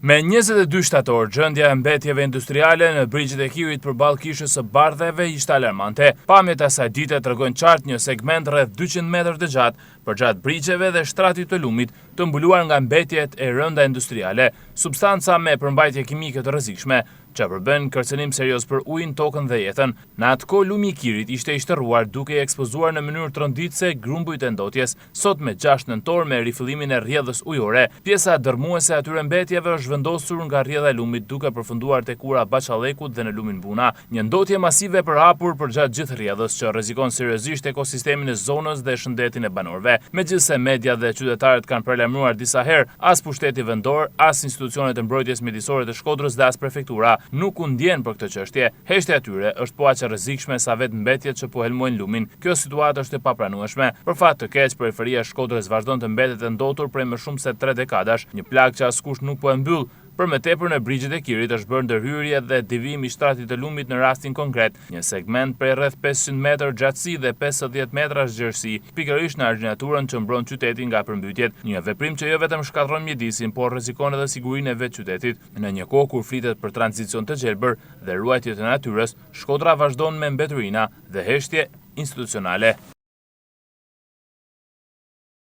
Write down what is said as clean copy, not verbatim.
Me 22 shtator, gjendja e mbetjeve industriale në brigjet e Kirit përballë kishës së bardheve ishte alarmante. Pamjet e asaj dite tregojnë qartë një segment rreth 200 metër të gjatë përgjatë brigjeve dhe shtratit të lumit të mbuluar nga mbetjet e rënda industriale, substanca me përmbajtje kimike të rrezikshme, që përbën kërcënim serioz për ujin, tokën dhe jetën. Në atë kohë lumi i Kirit ishte i shtërruar duke i ekspozuar në mënyrë tronditëse grumbujt e ndotjes. Sot me 6 nëntor me rifillimin e rrjedhës ujore, pjesa dërmuese e atyre mbetjeve është vendosur nga rrjedha e lumit duke përfunduar tek ura Bachallekut dhe në lumin Buna. Një ndotje masive përhapur përgjatë gjithë rrjedhës që rrezikon seriozisht ekosistemin e zonës dhe shëndetin e banorëve. Megjithse media dhe qytetarët kanë paralajmëruar disa herë, as pushteti vendor, as institucionet e mbrojtjes mjedisore të Shkodrës dhe as prefektura nuk u ndjen për këtë çështje. Heshtja e tyre është po aq e rrezikshme sa vetë mbetjet që po helmojnë lumin. Kjo situatë është e papranueshme. Për fat të keq, periferia e Shkodrës vazhdon të mbetet e ndotur prej më shumë se 3 dekadash, një plagë që askush nuk po e mbyll. Për më tepër në brigjet e Kirit është bërë ndërhyrje dhe devim i shtratit të lumit në rastin konkret, një segment prej rreth 500 metër gjatësi dhe 50 metrash gjerësi, pikërisht në arginaturën që mbron qytetin nga përmbytjet, një veprim që jo vetëm shkatërron mjedisin, por rrezikon edhe sigurinë e vetë qytetit. Në një kohë kur flitet për tranzicion të gjelbër dhe ruajtje të natyrës, Shkodra vazhdon me mbeturina dhe heshtje institucionale.